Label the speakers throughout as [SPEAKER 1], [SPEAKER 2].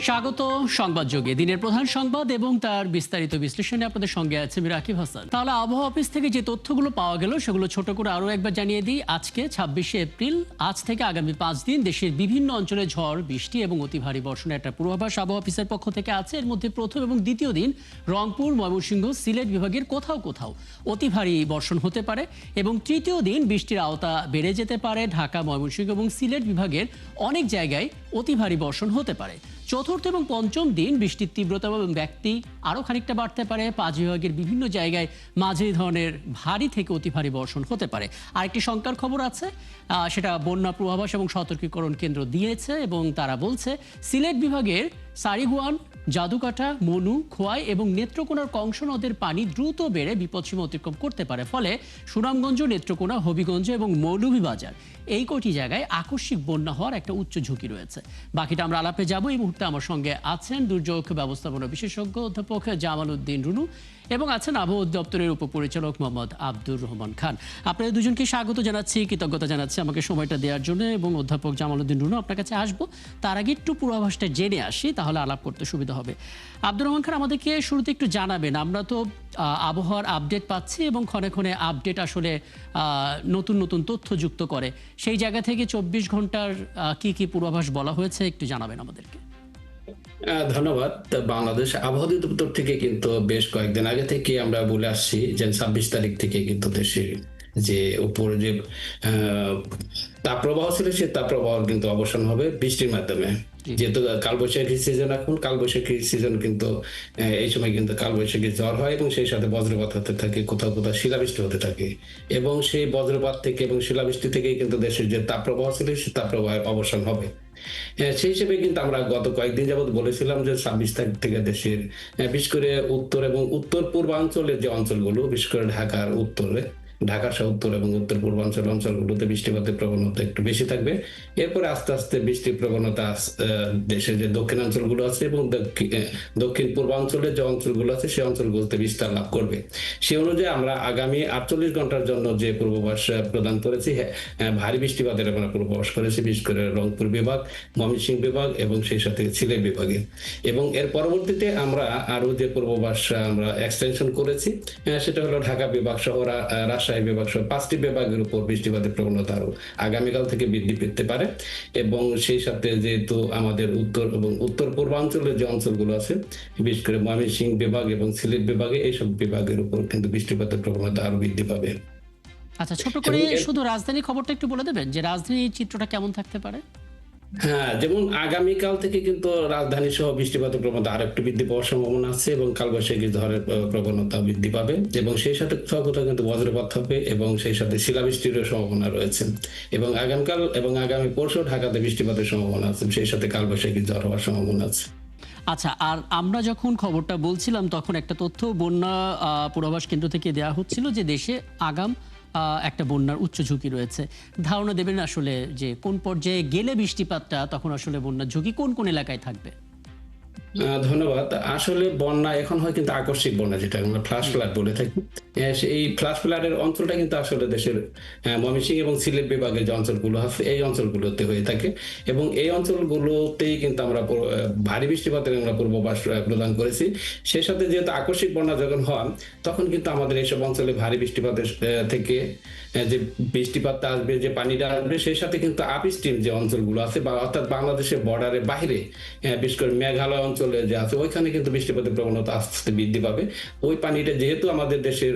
[SPEAKER 1] স্বাগত সংবাদ যোগে দিনের প্রধান সংবাদ এবং তার বিস্তারিত বিশ্লেষণে আপনাদের সঙ্গে আছে আমি রাকিব হাসান। তাহলে আবহাওয়া অফিস থেকে যে তথ্যগুলো পাওয়া গেল সেগুলো ছোট করে আরও একবার জানিয়ে দিই। আজকে 26শে এপ্রিল, আজ থেকে আগামী 5 দিন দেশের বিভিন্ন অঞ্চলে ঝড়, বৃষ্টি এবং অতি ভারী বর্ষণের একটা পূর্বাভাস আবহাওয়া অফিসের পক্ষ থেকে আছে। এর মধ্যে প্রথম এবং দ্বিতীয় দিন রংপুর, ময়মনসিংহ, সিলেট বিভাগের কোথাও কোথাও অতি ভারী বর্ষণ হতে পারে এবং তৃতীয় দিন বৃষ্টির আওতা বেড়ে যেতে পারে। ঢাকা, ময়মনসিংহ এবং সিলেট বিভাগের অনেক জায়গায় অতি ভারী বর্ষণ হতে পারে। চতুর্থ এবং পঞ্চম দিন বৃষ্টির তীব্রতা এবং ব্যাপ্তি আরও খানিকটা বাড়তে পারে। 5 বিভাগের বিভিন্ন জায়গায় মাঝারি ধরনের ভারী থেকে অতি ভারী বর্ষণ হতে পারে। আরেকটি শঙ্কার খবর আছে, সেটা বন্যা পূর্বাভাস এবং সতর্কীকরণ কেন্দ্র দিয়েছে এবং তারা বলছে সিলেট বিভাগের সারিগুয়ান, জাদুকাটা, মনু, খোয়াই এবং নেত্রকোনার কংস নদের পানি দ্রুত বেড়ে বিপদসীমা অতিক্রম করতে পারে। ফলে সুনামগঞ্জ, নেত্রকোনা, হবিগঞ্জ এবং মৌলভীবাজার এই কটি জায়গায় আকস্মিক বন্যা হওয়ার একটা উচ্চ ঝুঁকি রয়েছে। বাকিটা আমরা আলাপে যাব। এই মুহূর্তে আমার সঙ্গে আছেন দুর্যোগ ব্যবস্থাপনা বিশেষজ্ঞ অধ্যাপক জামাল উদ্দিন রুনু এবং আছেন আবহাওয়া অধিদপ্তরের উপপরিচালক মোহাম্মদ আব্দুর রহমান খান। আপনাদের দুজনকে স্বাগত জানাচ্ছি, কৃতজ্ঞতা জানাচ্ছি আমাকে সময়টা দেওয়ার জন্য। এবং অধ্যাপক জামাল উদ্দিন রুনু, আপনার কাছে আসবো, তার আগে একটু পূর্বাভাসটা জেনে আসি, তাহলে আলাপ করতে সুবিধা হবে। আব্দুর রহমান খান, আমাদেরকে শুরুতে একটু জানাবেন, আমরা তো আবহাওয়ার আপডেট পাচ্ছি এবং ক্ষণে ক্ষণে আপডেট আসলে নতুন নতুন তথ্য যুক্ত করে, সেই জায়গা থেকে 24 ঘন্টার কি কি পূর্বাভাস বলা হয়েছে একটু জানাবেন আমাদেরকে।
[SPEAKER 2] ধন্যবাদ। বাংলাদেশ আবহাওয়া অধিদপ্তর থেকে কিন্তু বেশ কয়েকদিন আগে থেকে আমরা বলে আসছি যে 26 তারিখ থেকে কিন্তু দেশের যে উপরে যে তাপপ্রবাহ ছিল সে তাপপ্রবাহ কিন্তু অবসান হবে বৃষ্টির মাধ্যমে। যেহেতু কালবৈশাখী সিজন, এখন কালবৈশাখী সিজন কিন্তু এই সময় কিন্তু কালবৈশাখী ঝড় হয় এবং সেই সাথে বজ্রপাত হতে থাকে, কোথাও কোথাও শিলাবৃষ্টি হতে থাকে এবং সেই বজ্রপাত থেকে এবং শিলাবৃষ্টি থেকেই কিন্তু দেশের যে তাপপ্রবাহ ছিল সে তাপপ্রবাহের অবসান হবে। সেই হিসেবে কিন্তু আমরা গত কয়েকদিন যাবত বলেছিলাম যে 26 তারিখ থেকে দেশের বিশেষ করে উত্তর এবং উত্তর পূর্বাঞ্চলের যে অঞ্চলগুলো, বিশেষ করে ঢাকার উত্তরে, ঢাকা সহ উত্তর এবং উত্তর পূর্বাঞ্চল অঞ্চলগুলোতে বৃষ্টিপাতের প্রবণতা একটু বেশি থাকবে। এরপরে আস্তে আস্তে বৃষ্টির প্রবণতা দেশের যে দক্ষিণাঞ্চলগুলো আছে এবং দক্ষিণ পূর্বাঞ্চলের যে অঞ্চলগুলো আছে সেই অঞ্চলগুলোতে বিস্তার লাভ করবে। সেই অনুযায়ী আমরা আগামী 48 ঘন্টার জন্য যে পূর্বাভাস প্রদান করেছি, ভারী বৃষ্টিপাতের আমরা পূর্বাভাস করেছি, বিশেষ করে রংপুর বিভাগ, ময়মনসিংহ বিভাগ এবং সেই সাথে সিলেট বিভাগে। এবং এর পরবর্তীতে আমরা আরো যে পূর্বাভাস আমরা এক্সটেনশন করেছি সেটা হলো ঢাকা বিভাগ সহ রাজশাহী বিভাগ সহ 5টি বিভাগের উপর বৃষ্টিপাতের প্রবণতা আরো আগামীকাল থেকে বৃদ্ধি পেতে পারে। এবং সেই সাথে যেহেতু আমাদের উত্তর এবং উত্তর পূর্বাঞ্চলের যে অঞ্চলগুলো আছে, বিশেষ করে ময়মনসিংহ বিভাগ এবং সিলেট বিভাগে, এইসব বিভাগের উপর কিন্তু বৃষ্টিপাতের প্রবণতা আরো বৃদ্ধি পাবে।
[SPEAKER 1] আচ্ছা, ছোট করে শুধু রাজধানীর খবরটা একটু বলে দেবেন যে রাজধানীর চিত্রটা কেমন থাকতে পারে?
[SPEAKER 2] হ্যাঁ, যেমন আগামীকাল থেকে কিন্তু রাজধানী সহ বৃষ্টিপাতের প্রবণতা আরো একটু বৃদ্ধি পাওয়ার সম্ভাবনা আছে এবং কালবৈশাখী ঝড়ের প্রবণতা বৃদ্ধি পাবে এবং সেই সাথে কোথাও কোথাও কিন্তু বজ্রপাত হবে এবং সেই সাথে শিলাবৃষ্টিরও সম্ভাবনা রয়েছে। এবং আগামীকাল এবং আগামী পরশু ঢাকাতে বৃষ্টিপাতের সম্ভাবনা আছে, সেই সাথে কালবৈশাখী ঝড় হওয়ার সম্ভাবনা আছে।
[SPEAKER 1] আচ্ছা, আর আমরা যখন খবরটা বলছিলাম তখন একটা তথ্য বন্যা পূর্বাভাস কেন্দ্র থেকে দেওয়া হচ্ছিল যে দেশে আগাম একটা বন্যার উচ্চ ঝুঁকি রয়েছে। ধারণা দেবেন আসলে যে কোন পর্যায়ে গেলে বৃষ্টিপাতটা তখন আসলে বন্যার ঝুঁকি কোন কোন এলাকায় থাকবে?
[SPEAKER 2] ধন্যবাদ। আসলে বন্যা এখন হয় কিন্তু আকস্মিক বন্যা, যেটা আমরা ফ্লাশ ফ্লাড বলে থাকি। এই ফ্লাশ ফ্লাডের অঞ্চলটা কিন্তু আসলে দেশের ময়মনসিংহ এবং সিলেট বিভাগের যে অঞ্চলগুলো আছে এই অঞ্চলগুলোতে হয়ে থাকে এবং এই অঞ্চলগুলোতেই কিন্তু আমরা ভারী বৃষ্টিপাতের আমরা পূর্বাভাস প্রদান করেছি। সেই সাথে যেহেতু আকস্মিক বন্যা যখন হয় তখন কিন্তু আমাদের এইসব অঞ্চলে ভারী বৃষ্টিপাতের থেকে যে বৃষ্টিপাতটা আসবে, যে পানিটা আসবে, সেই সাথে কিন্তু আপস্ট্রিম যে অঞ্চলগুলো আছে বা অর্থাৎ বাংলাদেশের বর্ডারের বাইরে, বিশেষ করে মেঘালয় অঞ্চলে যে আছে, ওইখানে কিন্তু বৃষ্টিপাতের প্রবণতা আস্তে আস্তে বৃদ্ধি পাবে। ওই পানিটা যেহেতু আমাদের দেশের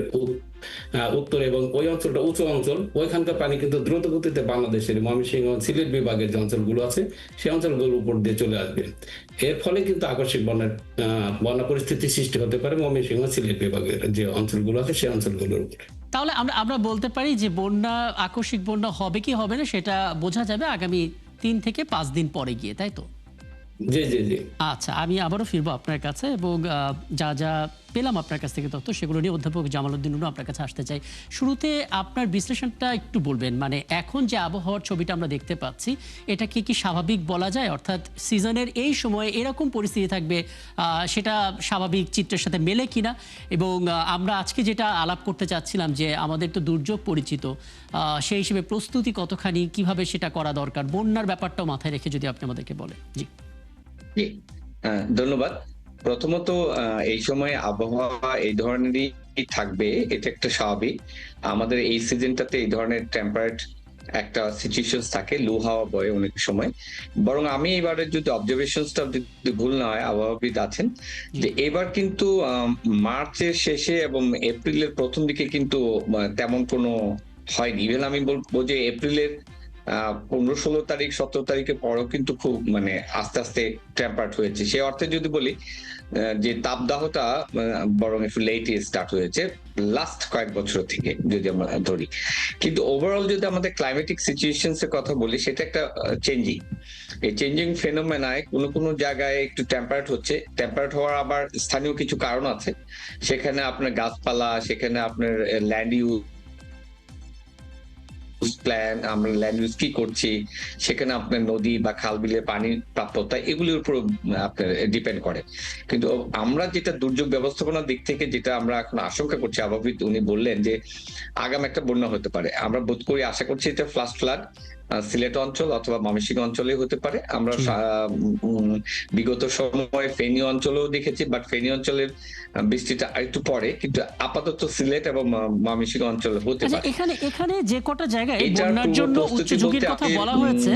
[SPEAKER 2] উত্তর এবং ওই অঞ্চলটা উঁচু অঞ্চল, ওইখানকার পানি কিন্তু দ্রুত গতিতে বাংলাদেশের ময়মনসিংহ এবং সিলেট বিভাগের যে অঞ্চলগুলো আছে সেই অঞ্চলগুলোর উপর দিয়ে চলে আসবে। এর ফলে কিন্তু আকস্মিক বন্যা পরিস্থিতি সৃষ্টি হতে পারে ময়মনসিংহ সিলেট বিভাগের যে অঞ্চলগুলো আছে সেই অঞ্চলগুলোর উপর।
[SPEAKER 1] তাহলে আমরা বলতে পারি যে বন্যা, আকস্মিক বন্যা হবে কি হবে না সেটা বোঝা যাবে আগামী 3 থেকে 5 দিন পরে গিয়ে, তাই তো?
[SPEAKER 2] জি জি জি।
[SPEAKER 1] আচ্ছা, আমি আবারও ফিরবো আপনার কাছে এবং যা যা পেলাম আপনার কাছ থেকে তথ্য সেগুলো নিয়ে অধ্যাপক জামাল উদ্দিন রুনু আপনার কাছে আসতে চাই। শুরুতে আপনার বিশ্লেষণটা একটু বলবেন, মানে এখন যে আবহাওয়ার ছবিটা আমরা দেখতে পাচ্ছি এটা কি স্বাভাবিক বলা যায়? অর্থাৎ সিজনের এই সময়ে এরকম পরিস্থিতি থাকবে, সেটা স্বাভাবিক চিত্রের সাথে মেলে কিনা? এবং আমরা আজকে যেটা আলাপ করতে চাচ্ছিলাম যে আমাদের তো দুর্যোগ পরিচিত, সেই হিসেবে প্রস্তুতি কতখানি, কিভাবে সেটা করা দরকার, বন্যার ব্যাপারটাও মাথায় রেখে যদি আপনি আমাদেরকে বলেন। জি।
[SPEAKER 3] ধন্যবাদ। প্রথমত এই সময় আবহাওয়া এই ধরনেরই থাকবে, এটা একটা স্বাভাবিক। আমাদের এই সিজনটাতে এই ধরনের টেম্পারেট একটা সিচুয়েশন থাকে, লু হাওয়া বয় অনেক সময়। বরং আমি এবারে যদি অবজারভেশনসটা যদি ভুল না হয়, আবহাওয়াবিদ আছেন, যে এবার কিন্তু মার্চের শেষে এবং এপ্রিলের প্রথম দিকে কিন্তু তেমন কোনো হয়নি। ইভেন আমি বলবো যে এপ্রিলের 15-16 তারিখ 17 তারিখের পরেও কিন্তু খুব আস্তে আস্তে টেম্পার্ড হয়েছে। সে অর্থে যদি বলি যে তাপদাহটা বরং একটু লেটে স্টার্ট হয়েছে লাস্ট কয়েক বছর থেকে যদি আমরা ধরি। কিন্তু ওভারঅল যদি আমাদের ক্লাইমেটিক সিচুয়েশনস এর কথা বলি, সেটা একটা চেঞ্জিং। এই চেঞ্জিং ফেনোমেনায় কোনো কোনো জায়গায় একটু টেম্পারেট হচ্ছে। টেম্পারেট হওয়ার আবার স্থানীয় কিছু কারণ আছে। সেখানে আপনার গাছপালা, সেখানে আপনার ল্যান্ড ইউজ প্ল্যান, আমরা ল্যান্ড ইউজ কি করছি, সেখানে আপনার নদী বা খাল বিলের পানির প্রাপ্যতা, এগুলির উপর আপনার ডিপেন্ড করে। কিন্তু আমরা যেটা দুর্যোগ ব্যবস্থাপনার দিক থেকে যেটা আমরা এখন আশঙ্কা করছি, আবহাওয়াবিদ উনি বললেন যে আগাম একটা বন্যা হতে পারে। আমরা বোধ করি, আশা করছি এটা ফ্লাশ ফ্লাড সিলেট অঞ্চল অথবা ময়মনসিংহ অঞ্চলে হতে পারে। আমরা বিগত সময়ে ফেনী অঞ্চলেও দেখেছি, বাট ফেনী অঞ্চলের বৃষ্টিটা একটু পরে, কিন্তু আপাতত সিলেট এবং ময়মনসিংহ অঞ্চলে হতে পারে।
[SPEAKER 1] এখানে এখানে যে কটা জায়গায় বন্যার জন্য উচ্চ ঝুঁকির কথা বলা হয়েছে,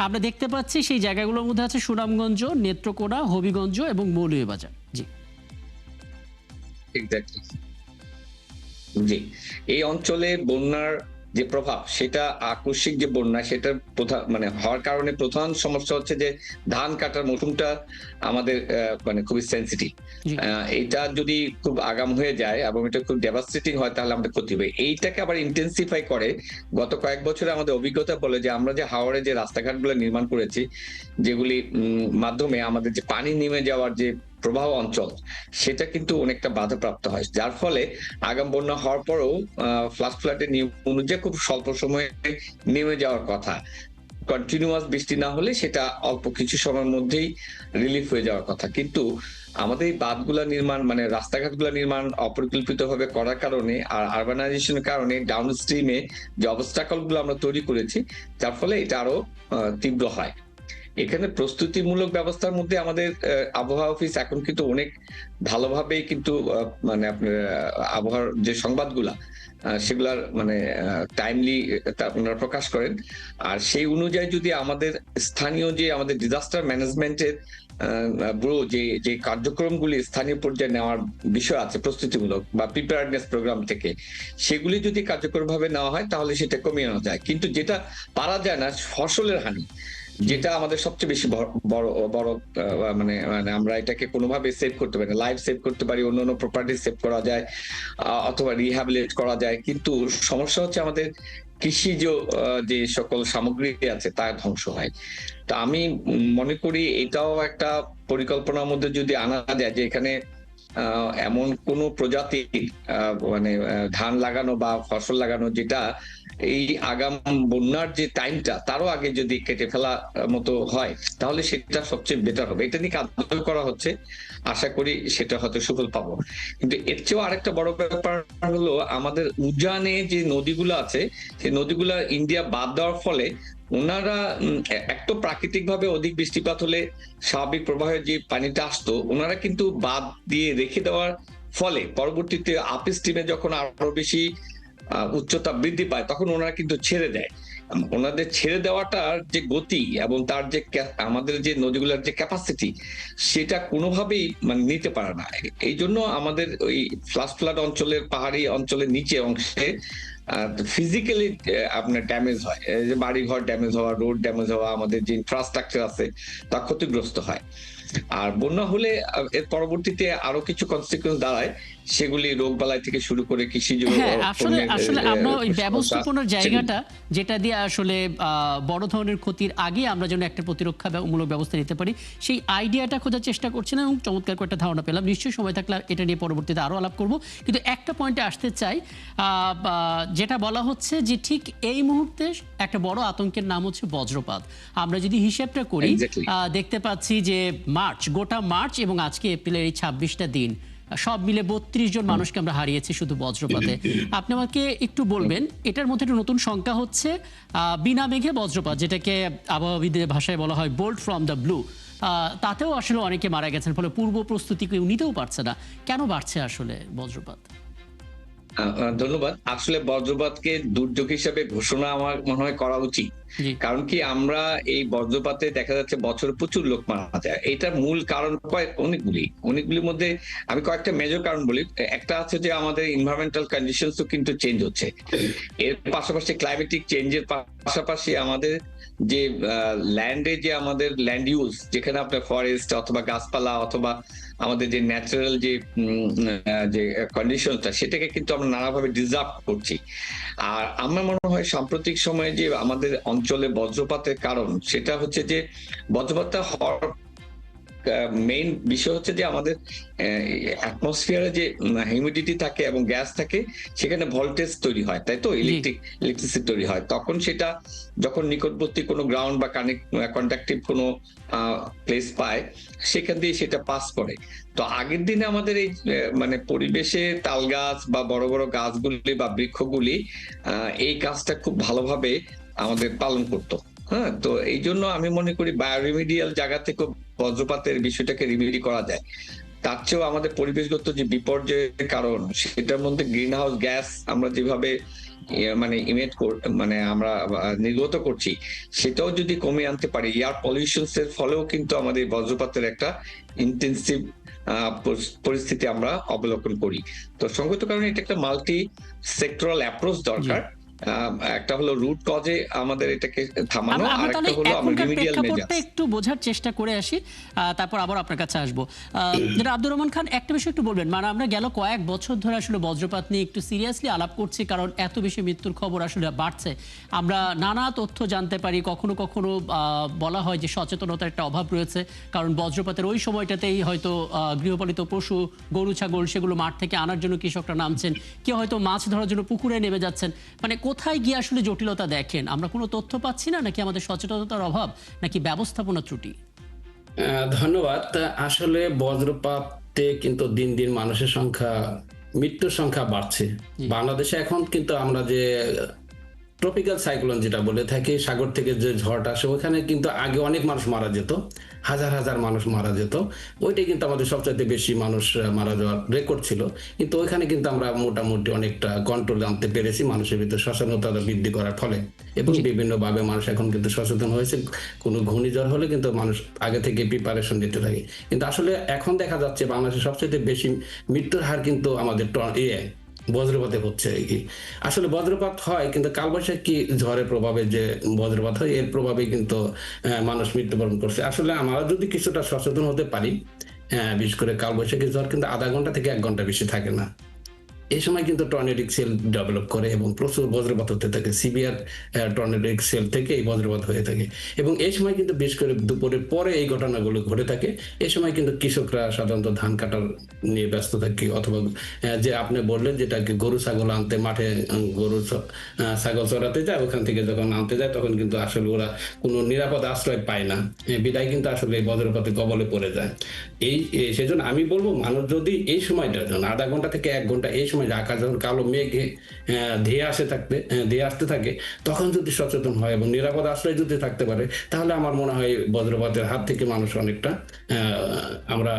[SPEAKER 1] আমরা দেখতে পাচ্ছি সেই জায়গাগুলোর মধ্যে আছে সুনামগঞ্জ, নেত্রকোনা, হবিগঞ্জ এবং মৌলভীবাজার। জি,
[SPEAKER 3] এক্স্যাক্টলি। জি, এই অঞ্চলে বন্যার যে প্রভাব, সেটা আকস্মিক যে বন্যা, সেটার প্রধান হওয়ার কারণে প্রধান সমস্যা হচ্ছে যে ধান কাটার মৌসুমটা আমাদের খুবই সেন্সিটিভ। এটা যদি খুব আগাম হয়ে যায় এবং এটা খুব ডেভাস্টেটিং হয়, তাহলে আমাদের ক্ষতি হবে। এইটাকে আবার ইন্টেন্সিফাই করে গত কয়েক বছরে আমাদের অভিজ্ঞতা বলে যে আমরা যে হাওড়ে যে রাস্তাঘাটগুলো নির্মাণ করেছি, যেগুলি মাধ্যমে আমাদের যে পানি নেমে যাওয়ার যে প্রবাহ অঞ্চল, সেটা কিন্তু অনেকটা বাধাপ্রাপ্ত হয়, যার ফলে আগাম বন্যা হওয়ার পরেও ফ্লাশ ফ্লাডের নিয়ম অনুযায়ী খুব স্বল্প সময়ে নেমে যাওয়ার কথা। কন্টিনিউয়াস বৃষ্টি না হলে সেটা অল্প কিছু সময়ের মধ্যেই রিলিফ হয়ে যাওয়ার কথা। কিন্তু আমাদের এই বাঁধগুলা নির্মাণ, রাস্তাঘাটগুলা নির্মাণ অপরিকল্পিত ভাবে করার কারণে আর আরবানাইজেশনের কারণে ডাউন স্ট্রিমে যে অবস্টাকল গুলো আমরা তৈরি করেছি, যার ফলে এটা আরো তীব্র হয়। এখানে প্রস্তুতিমূলক ব্যবস্থার মধ্যে আমাদের আবহাওয়া অফিস এখন কিন্তু অনেক ভালোভাবেই কিন্তু আপনার আবহাওয়ার যে সংবাদগুলা, সেগুলার টাইমলি ওনারা প্রকাশ করেন। আর সেই অনুযায়ী যদি আমাদের স্থানীয় যে আমাদের ডিজাস্টার ম্যানেজমেন্টের ব্যুরো যে কার্যক্রমগুলি স্থানীয় পর্যায়ে নেওয়ার বিষয় আছে প্রস্তুতিমূলক বা প্রিপেয়ারনেস প্রোগ্রাম থেকে, সেগুলি যদি কার্যকরভাবে নেওয়া হয়, তাহলে সেটা কমিয়ে আনা যায়। কিন্তু যেটা পারা যায় না, ফসলের হানি, যেটা আমাদের সবচেয়ে বেশি বড় বড় আমরা এটাকে কোনোভাবে সেভ করতে পারি না। লাইফ সেভ করতে পারি, অন্য প্রপার্টি সেভ করা যায়, অথবা রিহ্যাবিলিটেট করা যায়, কিন্তু সমস্যা হচ্ছে আমাদের কৃষিজ যে সকল সামগ্রী আছে তা ধ্বংস হয়। তা আমি মনে করি এটাও একটা পরিকল্পনার মধ্যে যদি আনা যায়, যে এখানে এমন কোন প্রজাতি ধান লাগানো বা ফসল লাগানো যেটা এই আগাম বন্যার যে টাইমটা তারও আগে যদি কেটে ফেলা মতো হয়, তাহলে সেটা সবচেয়ে বেটার হবে। এটা নিয়ে কাজ করা হচ্ছে, আশা করি সেটা হয়তো সুফল পাবো। কিন্তু এর চেয়েও আরেকটা বড় ব্যাপার হলো, আমাদের উজানে যে নদীগুলো আছে, সেই নদীগুলা ইন্ডিয়া বাদ দেওয়ার ফলে ওনারা একটু প্রাকৃতিক ভাবে অধিক বৃষ্টিপাত হলে স্বাভাবিক প্রবাহে যে পানিটা আসতো, ওনারা কিন্তু বাদ দিয়ে রেখে দেওয়ার ফলে পরবর্তীতে আপ স্ট্রিমে যখন আরো বেশি উচ্চতা বৃদ্ধি পায়, তখন ওনারা কিন্তু ছেড়ে দেয়। ওনাদের ছেড়ে দেওয়াটার যে গতি এবং তার যে আমাদের যে নদীগুলোর যে ক্যাপাসিটি, সেটা কোনোভাবেই নিতে পারে না। এই জন্য আমাদের ওই ফ্লাশ ফ্লাড অঞ্চলের, পাহাড়ি অঞ্চলের নিচে অংশে ফিজিক্যালি আপনার ড্যামেজ হয়, যে বাড়ি ঘর ড্যামেজ হওয়া, রোড ড্যামেজ হওয়া, আমাদের যে ইনফ্রাস্ট্রাকচার আছে তা ক্ষতিগ্রস্ত হয়। আর বন্যা হলে এর পরবর্তীতে আরো কিছু কনসিকুয়েন্স দাঁড়ায়, সেগুলি রোগবালাই থেকে শুরু করে কৃষিজ।
[SPEAKER 1] আসলে আমরা ওই ব্যবস্থাপনার জায়গাটা যেটা দিয়ে আসলে বড় ধরনের ক্ষতির আগে আমরা যেন একটা প্রতিরক্ষামূলক ব্যবস্থা নিতে পারি, সেই আইডিয়াটা খোঁজার চেষ্টা করছিলাম এবং চমৎকার করে একটা ধারণা পেলাম। নিশ্চয়ই সময় থাকলে এটা নিয়ে পরবর্তীতে আরো আলাপ করব। কিন্তু একটা পয়েন্টে আসতে চাই, যেটা বলা হচ্ছে যে ঠিক এই মুহূর্তে একটা বড় আতঙ্কের নাম হচ্ছে বজ্রপাত। আমরা যদি হিসাবটা করি, দেখতে পাচ্ছি যে গোটা মার্চ এবং আজকে এপ্রিলের এই 26টা দিন, সব মিলে 32 জন মানুষকে আমরা হারিয়েছি শুধু বজ্রপাতে। আপনি আমাকে একটু বলবেন, এটার মধ্যে একটা নতুন সংখ্যা হচ্ছে বিনা মেঘে বজ্রপাত, যেটাকে আবহাওয়াবিদের ভাষায় বলা হয় বোল্ট ফ্রম দ্য ব্লু। তাতেও আসলে অনেকে মারা গেছেন, ফলে পূর্ব প্রস্তুতি কেউ নিতেও পারছে না। কেন বাড়ছে আসলে বজ্রপাত?
[SPEAKER 3] ধন্যবাদ। আসলে বজ্রপাতকে দুর্যোগ হিসেবে ঘোষণা আমার মনে হয় করা উচিত।
[SPEAKER 1] জি।
[SPEAKER 3] কারণ কি আমরা এই বজ্রপাতে দেখা যাচ্ছে বছরে প্রচুর লোক মারা যায়। এটার মূল কারণ অনেকগুলির মধ্যে আমি কয়েকটা মেজর কারণ বলি। একটা আছে যে আমাদের এনভায়রনমেন্টাল কন্ডিশনস ও কিন্তু চেঞ্জ হচ্ছে। এর পাশাপাশি ক্লাইমেটিক চেঞ্জের পাশাপাশি আমাদের যে ল্যান্ডে যে আমাদের ল্যান্ড ইউজ, যেখানে আপনার ফরেস্ট অথবা গাছপালা অথবা আমাদের যে ন্যাচারাল যে কন্ডিশনটা, সেটাকে কিন্তু আমরা নানাভাবে ডিজার্ভ করছি। আর আমার মনে হয় সাম্প্রতিক সময়ে যে আমাদের অঞ্চলে বজ্রপাতের কারণ, সেটা হচ্ছে যে বজ্রপাতটা হওয়ার মেইন বিষয় হচ্ছে যে আমাদের অ্যাটমসফিয়ারে যে হিউমিডিটি থাকে এবং গ্যাস থাকে, সেখানে ভোল্টেজ তৈরি হয়, তাই তো, ইলেকট্রিসিটি তৈরি হয়। তখন সেটা যখন নিকটবর্তী কোনো গ্রাউন্ড বা কন্ডাক্টিভ কোনো প্লেস পায়, সেখান দিয়ে সেটা পাস করে। তো আগের দিনে আমাদের এই মানে পরিবেশে তাল গাছ বা বড় বড় গাছগুলি বা বৃক্ষগুলি এই কাজটা খুব ভালোভাবে আমাদের পালন করতো। হ্যাঁ, তো এই জন্য আমি মনে করি বায়োরিমিডিয়াল জায়গা থেকে বজ্রপাতের বিষয়টাকে রিমেডি করা যায়। তার চেয়েও আমাদের পরিবেশগত যে বিপর্যয়ের কারণ, সেটার মধ্যে গ্রিন হাউস গ্যাস আমরা যেভাবে মানে মানে আমরা নির্গত করছি, সেটাও যদি কমে আনতে পারি, এয়ার পলিউশনস এর ফলেও কিন্তু আমাদের বজ্রপাতের একটা ইন্টেন্সিভ পরিস্থিতি আমরা অবলোকন করি। তো সঙ্গত কারণে এটা একটা মাল্টি সেক্টরাল অ্যাপ্রোচ দরকার। একটা হলো রুট কজে আমাদের এটাকে থামানো, আর একটা হলো আমরা রিমিডিয়াল মেজার্স।
[SPEAKER 1] একটু বোঝার চেষ্টা করে আসি, তারপর আবার আপনার কাছে আসবো। যেটা আব্দুর রহমান খান, একটা বিষয় একটু বলবেন, মানে আমরা গেল কয়েক বছর ধরে আসলে বজ্রপাত নিয়ে একটু সিরিয়াসলি আলাপ করছি, কারণ এত বেশি মৃত্যুর খবর আসলে বাড়ছে। আমরা নানা তথ্য জানতে পারি, কখনো কখনো বলা হয় যে সচেতনতার একটা অভাব রয়েছে, কারণ বজ্রপাতের ওই সময়টাতেই হয়তো গৃহপালিত পশু, গরু ছাগল, সেগুলো মাঠ থেকে আনার জন্য কৃষকরা নামছেন, কেউ হয়তো মাছ ধরার জন্য পুকুরে নেমে যাচ্ছেন। মানে কোথায় গিয়ে আসলে জটিলতা দেখেন? আমরা কোনো তথ্য পাচ্ছি না, নাকি আমাদের সচেতনতার অভাব, নাকি ব্যবস্থাপনা ত্রুটি?
[SPEAKER 2] ধন্যবাদ। আসলে বজ্রপাতে কিন্তু দিন দিন মানুষের সংখ্যা, মৃত্যুর সংখ্যা বাড়ছে। বাংলাদেশে এখন কিন্তু আমরা যে ট্রপিক্যাল সাইক্লোন যেটা বলে থাকি, সাগর থেকে যে ঝড়টা আসে, ওখানে কিন্তু আগে অনেক মানুষ মারা যেত, হাজার হাজার মানুষ মারা যেত। ওইটাই কিন্তু আমাদের সবচাইতে বেশি মানুষ মারা যাওয়ার রেকর্ড ছিল। কিন্তু ওইখানে কিন্তু আমরা মোটামুটি অনেকটা কন্ট্রোল আনতে পেরেছি মানুষের ভিতরে সচেতনতা বৃদ্ধি করার ফলে, এবং বিভিন্নভাবে মানুষ এখন কিন্তু সচেতন হয়েছে। কোনো ঘূর্ণিঝড় হলে কিন্তু মানুষ আগে থেকে প্রিপারেশন নিতে থাকে। কিন্তু আসলে এখন দেখা যাচ্ছে বাংলাদেশের সবচাইতে বেশি মৃত্যুর হার কিন্তু আমাদের বজ্রপাতে হচ্ছে আর কি। আসলে বজ্রপাত হয় কিন্তু কালবৈশাখী ঝড়ের প্রভাবে যে বজ্রপাত হয়, এর প্রভাবে কিন্তু মানুষ মৃত্যুবরণ করছে। আসলে আমরা যদি কিছুটা সচেতন হতে পারি, বিশেষ করে কালবৈশাখী ঝড় কিন্তু আধা ঘন্টা থেকে 1 ঘন্টা বেশি থাকে না। এই সময় কিন্তু টর্নেডিক সেল ডেভেলপ করে এবং প্রচুর বজ্রপাত হতে থাকে। সিভিয়ার টর্নেডিক সেল থেকে এই বজ্রপাত হয়ে থাকে, এবং এই সময় কিন্তু বিশেষ করে দুপুরের পরে এই ঘটনাগুলো ঘটে থাকে। এই সময় কিন্তু কৃষকরা সাধারণত ধান কাটার নিয়ে ব্যস্ত থাকে, অথবা যে আপনি বললেন যেটাকে গরু ছাগল আনতে মাঠে গরু ছাগল চড়াতে যায়, ওখান থেকে যখন আনতে যায় তখন কিন্তু আসলে ওরা কোনো নিরাপদ আশ্রয় পায় না, বিদায় কিন্তু আসলে এই বজ্রপাতের কবলে পড়ে যায়। সেজন্য আমি বলবো, মানুষ যদি এই সময়টার জন্য আধা ঘন্টা থেকে 1 ঘন্টা, এই সময় আকাশ যখন কালো মেঘে ধেয়ে আসতে থাকে, তখন যদি সচেতন হয় এবং নিরাপদ আশ্রয় যদি থাকতে পারে, তাহলে আমার মনে হয় বজ্রপাতের হাত থেকে মানুষ অনেকটা আমরা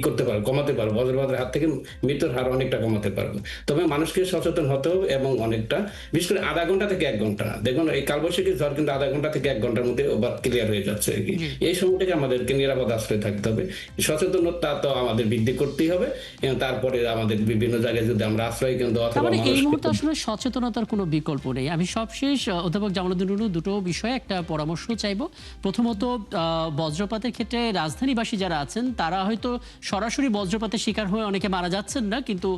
[SPEAKER 2] করতে পারবো, কমাতে পারবো, বজ্রপাতের হাত থেকে মৃত্যুর হার অনেকটা কমাতে পারবো। তবে মানুষকে সচেতন হতে হবে, এবং অনেকটা, বিশেষ করে আধা ঘন্টা থেকে 1 ঘন্টা। দেখুন এই কালবৈশাখী ঝড় কিন্তু আধা ঘন্টা থেকে 1 ঘন্টার মধ্যে ক্লিয়ার হয়ে যাচ্ছে আর কি। এই সময়টাকে আমাদেরকে নিরাপদ আশ্রয় থাকতে হবে, সচেতনতা তো আমাদের বৃদ্ধি করতেই হবে, এবং তারপরে আমাদের বিভিন্ন জায়গায় যদি আমরা আশ্রয় কেন্দ্র অথবা
[SPEAKER 1] এই মুহূর্তে আসলে সচেতনতার কোনো বিকল্প নেই। আমি সবশেষ অধ্যাপক জামালউদ্দিন রুনু দুটো বিষয়ে একটা পরামর্শ চাইবো। প্রথমত, বজ্রপাতের ক্ষেত্রে রাজধানীবাসী যারা আছেন, তারা হয়তো সরাসরি বজ্রপাতের শিকার হয়ে অনেকে মারা যাচ্ছেন না, কিন্তু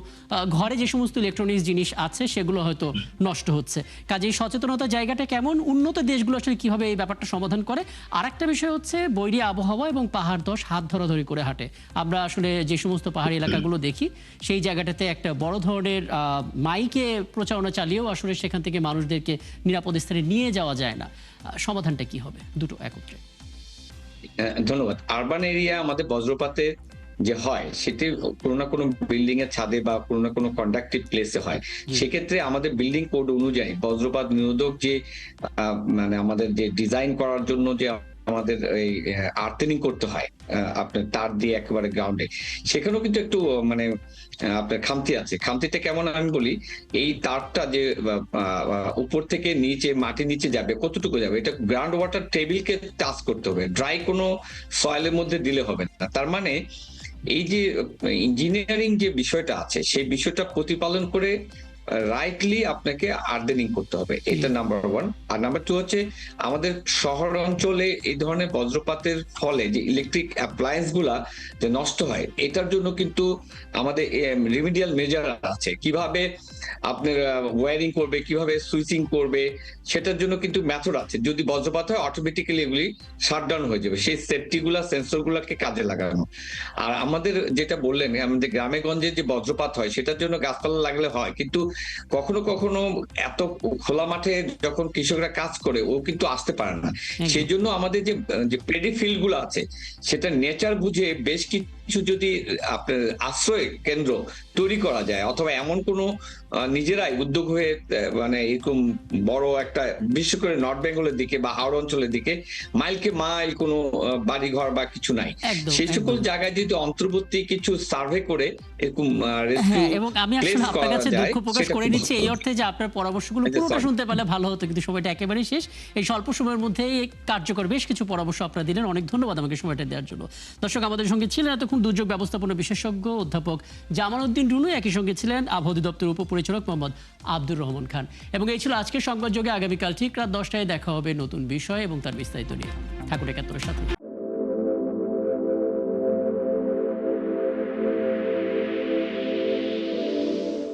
[SPEAKER 1] ঘরে যে সমস্ত ইলেকট্রনিক্স জিনিস আছে সেগুলো হয়তো নষ্ট হচ্ছে। কাজেই সচেতনতার জায়গাটা কেমন, উন্নত দেশগুলো আসলে কিভাবে এই ব্যাপারটা সমাধান করে। আর একটা বিষয় হচ্ছে বৈরী আবহাওয়া এবং পাহাড় ধস হাত ধরাধরি করে হাঁটে। আমরা আসলে যে সমস্ত পাহাড়ি এলাকাগুলো দেখি, সেই জায়গাটাতে একটা বড় ধরনের মাইকে প্রচারণা চালিয়েও আসলে সেখান থেকে মানুষদেরকে নিরাপদ স্থানে নিয়ে যাওয়া যায় না। সমাধানটা কি হবে দুটো একত্রে?
[SPEAKER 3] ধন্যবাদ। আরবান এরিয়া আমাদের বজ্রপাতে যে হয়, সেটি কোনো না কোনো বিল্ডিং এর ছাদে বা কোনো না কোনো কন্ডাক্টিভ প্লেসে হয়। সেক্ষেত্রে আমাদের বিল্ডিং কোড অনুযায়ী বজ্রপাত নিরোধক যে মানে আমাদের যে ডিজাইন করার জন্য যে আমাদের এই আর্থেনিং করতে হয় আপনার তার দিয়ে একেবারে গ্রাউন্ডে, সেখানেও কিন্তু একটু মানে আপনার খামতি আছে। খামতিটা কেমন আমি বলি, এই তারটা যে উপর থেকে নিচে মাটির নিচে যাবে, কতটুকু যাবে, এটা গ্রাউন্ড ওয়াটার টেবিলকে টাচ করতে হবে, ড্রাই কোনো সয়েলের মধ্যে দিলে হবে না। তার মানে এই যে ইঞ্জিনিয়ারিং যে বিষয়টা আছে সেই বিষয়টা প্রতিপালন করে রাইটলি আপনাকে আর্দেনিং করতে হবে, এটা নাম্বার ওয়ান। আর নাম্বার টু হচ্ছে আমাদের শহর অঞ্চলে এই ধরনের বজ্রপাতের ফলে যে ইলেকট্রিক অ্যাপ্লায়েন্স গুলা যে নষ্ট হয়, এটার জন্য কিন্তু আমাদের রিমিডিয়াল মেজার আছে, কিভাবে আপনার ওয়্যারিং করবে, কিভাবে সুইচিং করবে, সেটার জন্য কিন্তু মেথড আছে। যদি বজ্রপাত হয় অটোমেটিক্যালি এগুলি শাটডাউন হয়ে যাবে, সেই সেফটি গুলা সেন্সর গুলাকে কাজে লাগানো। আর আমাদের যেটা বললেন, আমাদের গ্রামে গঞ্জে যে বজ্রপাত হয় সেটার জন্য গাছপালা লাগলে হয়, কিন্তু কখনো কখনো এত খোলা মাঠে যখন কৃষকরা কাজ করে ও কিন্তু আসতে পারে না। সেই জন্য আমাদের যে পেডি ফিল্ড গুলো আছে সেটা নেচার বুঝে বেশ কিছু যদি আপনার আশ্রয় কেন্দ্র তৈরি করা যায়, অথবা এমন কোনো নিজেরাই উদ্যোগ হয়ে মানে এরকম বড় একটা, বিশেষ করে নর্থ বেঙ্গলের দিকে বা হাওড় অঞ্চলের দিকে মাইলকে মাইল কোনো বাড়িঘর বা কিছু নাই, সেই সকল জায়গায় যদি অন্তর্বর্তী কিছু সার্ভে করে এরকম
[SPEAKER 1] এবং আমি আসলে আপনার কাছে দুঃখ প্রকাশ করে নিচ্ছি এই অর্থে যে আপনার পরামর্শগুলো পুরোটা শুনতে পারলে ভালো হতো, কিন্তু সময়টা একেবারেই শেষ। এই স্বল্প সময়ের মধ্যে কার্যকর বেশ কিছু পরামর্শ আপনারা দিলেন, অনেক ধন্যবাদ আমাকে সময়টা দেওয়ার জন্য। দর্শক, আমাদের সঙ্গে ছিলেন এতক্ষণ দুর্যোগ ব্যবস্থাপনা বিশেষজ্ঞ অধ্যাপক জামাল উদ্দিন রুনু, একই সঙ্গে ছিলেন আবহাওয়া অধিদপ্তরের উপপরিচালক মোহাম্মদ আব্দুর রহমান খান। এবং এই ছিল আজকের সংবাদযোগে। আগামীকাল ঠিক রাত 10টায় দেখা হবে নতুন বিষয় এবং তার বিস্তারিত নিয়ে। ঠাকুর ৭১-এর সাথে।